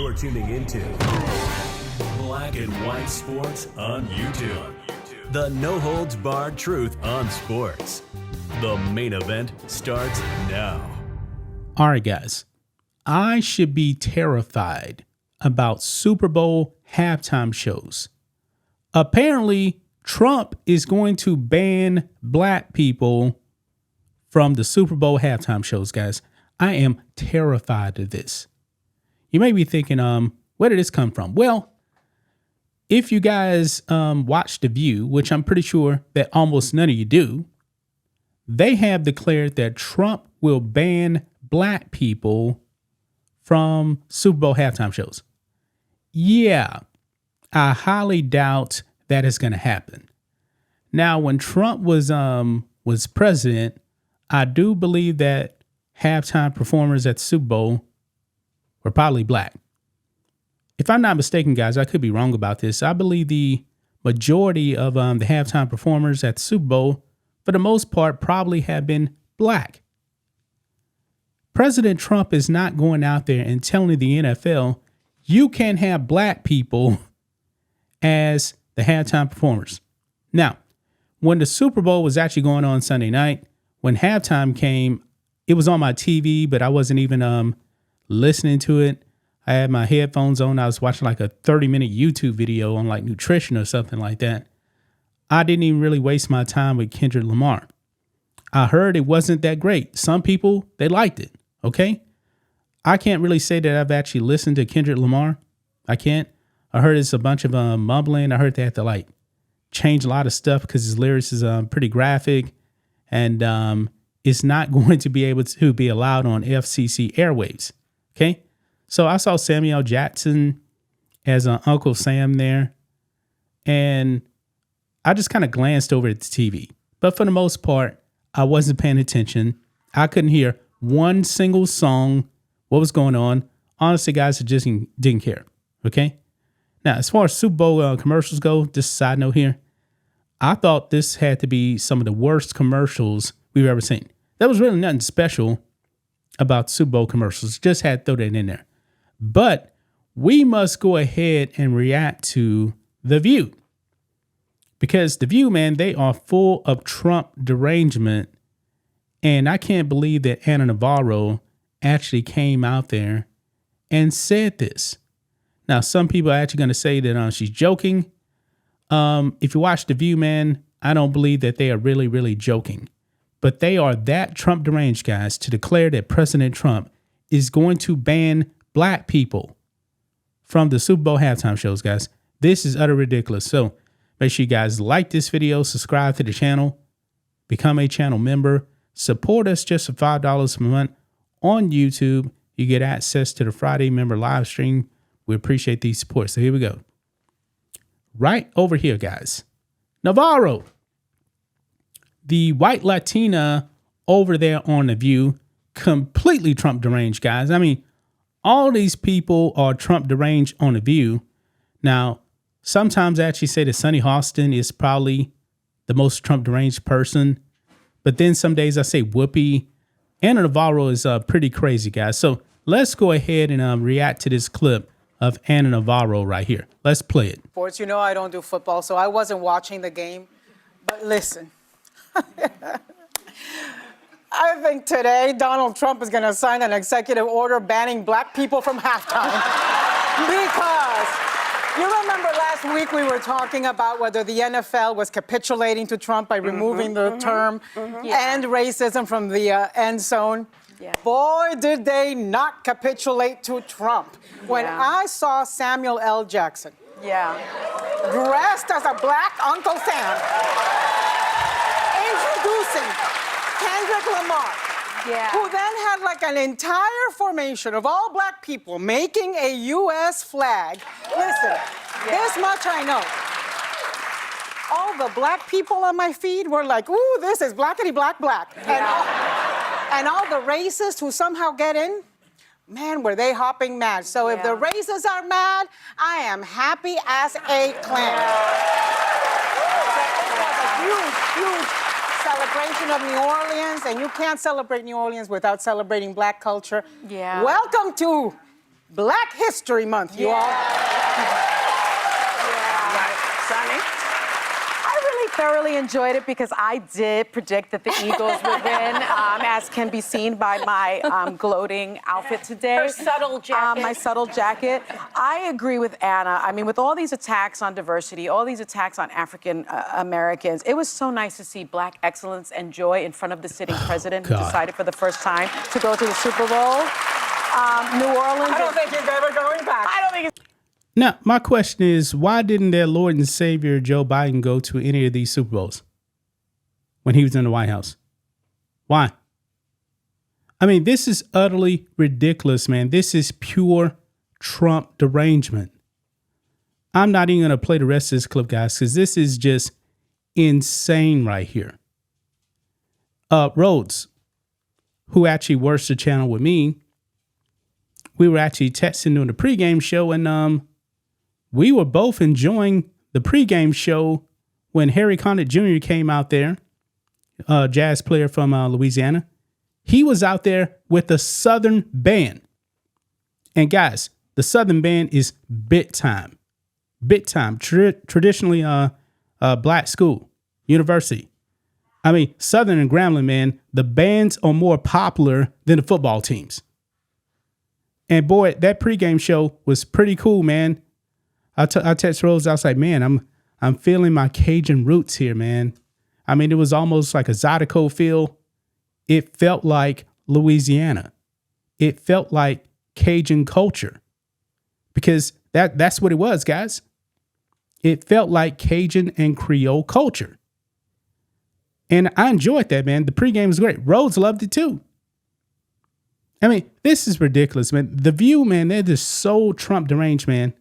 You're tuning into Black and White Sports on YouTube. The no-holds-barred truth on sports. The main event starts now. All right, guys. I should be terrified about Super Bowl halftime shows. Apparently, Trump is going to ban black people from the Super Bowl halftime shows, guys. I am terrified of this. You may be thinking, where did this come from? Well, if you guys watch The View, which I'm pretty sure that almost none of you do, they have declared that Trump will ban black people from Super Bowl halftime shows. Yeah, I highly doubt that is going to happen. Now, when Trump was president, I do believe that halftime performers at the Super Bowl were probably black. If I'm not mistaken, guys, I could be wrong about this. I believe the majority of the halftime performers at the Super Bowl, for the most part, probably have been black. President Trump is not going out there and telling the NFL, you can't have black people as the halftime performers. Now, when the Super Bowl was actually going on Sunday night, when halftime came, it was on my TV, but I wasn't even listening to it. I had my headphones on. I was watching like a 30-minute YouTube video on like nutrition or something like that. I didn't even really waste my time with Kendrick Lamar. I heard it wasn't that great. Some people, they liked it. Okay. I can't really say that I've actually listened to Kendrick Lamar. I can't. I heard it's a bunch of mumbling. I heard they had to like change a lot of stuff because his lyrics is pretty graphic, and it's not going to be able to be allowed on FCC airwaves. Okay. So I saw Samuel Jackson as Uncle Sam there, and I just kind of glanced over at the TV. But for the most part, I wasn't paying attention. I couldn't hear one single song, what was going on. Honestly, guys, I just didn't care. Okay. Now, as far as Super Bowl commercials go, just a side note here, I thought this had to be some of the worst commercials we've ever seen. There was really nothing special about Super Bowl commercials. Just had to throw that in there. But we must go ahead and react to The View. Because The View, man, they are full of Trump derangement. And I can't believe that Ana Navarro actually came out there and said this. Now, some people are actually going to say that she's joking. If you watch The View, man, I don't believe that they are really, really joking. But they are that Trump deranged, guys, to declare that President Trump is going to ban black people from the Super Bowl halftime shows, guys. This is utter ridiculous. So make sure you guys like this video, subscribe to the channel, become a channel member, support us just for $5 per month on YouTube. You get access to the Friday member live stream. We appreciate these support. So here we go. Right over here, guys. Navarro, the white Latina over there on The View, completely Trump deranged, guys. I mean, all these people are Trump deranged on The View. Now, sometimes I actually say that Sunny Hostin is probably the most Trump deranged person. But then some days I say Whoopi. Ana Navarro is pretty crazy, guys. So let's go ahead and react to this clip of Ana Navarro right here. Let's play it. Sports, you know I don't do football, so I wasn't watching the game. But listen. I think today Donald Trump is going to sign an executive order banning black people from halftime. Because you remember last week we were talking about whether the NFL was capitulating to Trump by removing the term end racism from the end zone. Yeah. Boy, did they not capitulate to Trump. When I saw Samuel L. Jackson dressed as a black Uncle Sam introducing Kendrick Lamar, who then had like an entire formation of all black people making a U.S. flag. Listen, this much I know. All the black people on my feed were like, ooh, this is blackity black black. And all the racists who somehow get in, man, were they hopping mad. So if the racists are mad, I am happy as a clam. It was a huge, huge celebration of New Orleans, and you can't celebrate New Orleans without celebrating black culture. Yeah. Welcome to Black History Month, you all. Sonny? I really thoroughly enjoyed it because I did predict that the Eagles would win, as can be seen by my gloating outfit today. Her subtle jacket. My subtle jacket. I agree with Anna. I mean, with all these attacks on diversity, all these attacks on African Americans, it was so nice to see Black excellence and joy in front of the sitting president who decided for the first time to go to the Super Bowl. New Orleans. I don't think he's ever going back. I don't think it's. Now, my question is, why didn't their Lord and Savior Joe Biden go to any of these Super Bowls when he was in the White House? Why? I mean, this is utterly ridiculous, man. This is pure Trump derangement. I'm not even going to play the rest of this clip, guys, because this is just insane right here. Rhodes, who actually works the channel with me, we were actually texting during the pregame show, and we were both enjoying the pregame show when Harry Connick Jr. came out there, jazz player from Louisiana. He was out there with the Southern Band. And guys, the Southern Band is big time. Big time. Traditionally black school, university. I mean, Southern and Grambling, man, the bands are more popular than the football teams. And boy, that pregame show was pretty cool, man. I text Rose. I was like, man, I'm feeling my Cajun roots here, man. I mean, it was almost like a Zydeco feel. It felt like Louisiana. It felt like Cajun culture, because that's what it was, guys. It felt like Cajun and Creole culture. And I enjoyed that, man. The pregame was great. Rhodes loved it too. I mean, this is ridiculous, man. The View, man, they're just so Trump deranged, man.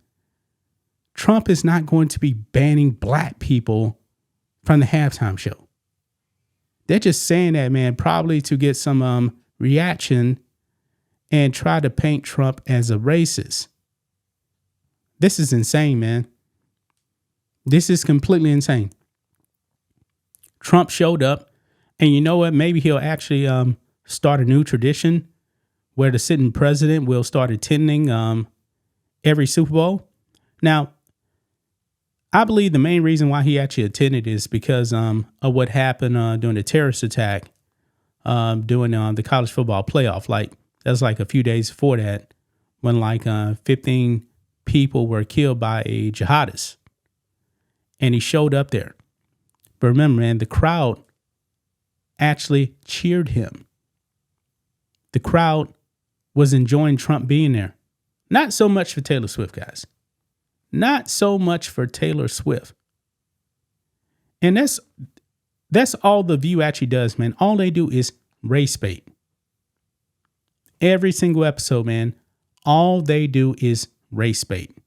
Trump is not going to be banning black people from the halftime show. They're just saying that, man, probably to get some reaction and try to paint Trump as a racist. This is insane, man. This is completely insane. Trump showed up, and you know what? Maybe he'll actually start a new tradition where the sitting president will start attending every Super Bowl. Now, I believe the main reason why he actually attended is because of what happened during the terrorist attack during the college football playoff. Like, that was like a few days before that, when like 15 people were killed by a jihadist. And he showed up there. But remember, man, the crowd actually cheered him. The crowd was enjoying Trump being there. Not so much for Taylor Swift, guys. Not so much for Taylor Swift. And that's all The View actually does, man. All they do is race bait. Every single episode, man, all they do is race bait.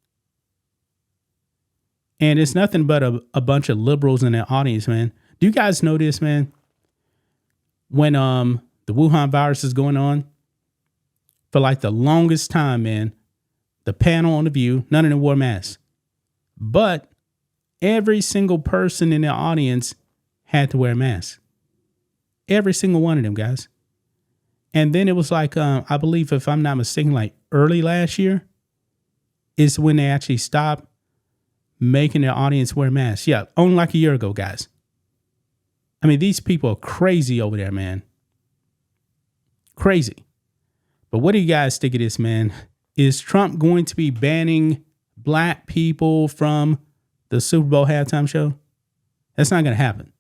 And it's nothing but a bunch of liberals in their audience, man. Do you guys know this, man? When the Wuhan virus is going on, for like the longest time, man, the panel on The View, none of them wore masks. But every single person in their audience had to wear a mask. Every single one of them, guys. And then it was like, I believe, if I'm not mistaken, like early last year is when they actually stopped making their audience wear masks. Yeah, only like a year ago, guys. I mean, these people are crazy over there, man. Crazy. But what do you guys think of this, man? Is Trump going to be banning black people from the Super Bowl halftime show? That's not going to happen.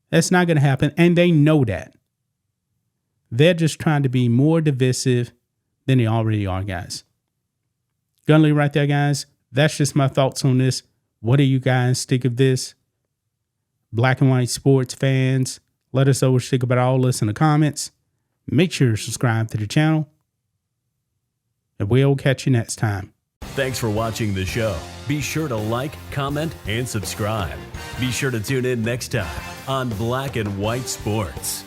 That's not going to happen. And they know that. They're just trying to be more divisive than they already are, guys. Gonna leave right there, guys. That's just my thoughts on this. What do you guys think of this? Black and white sports fans, let us know what you think about all this in the comments. Make sure to subscribe to the channel. And we'll catch you next time. Thanks for watching the show. Be sure to like, comment, and subscribe. Be sure to tune in next time on Black and White Sports.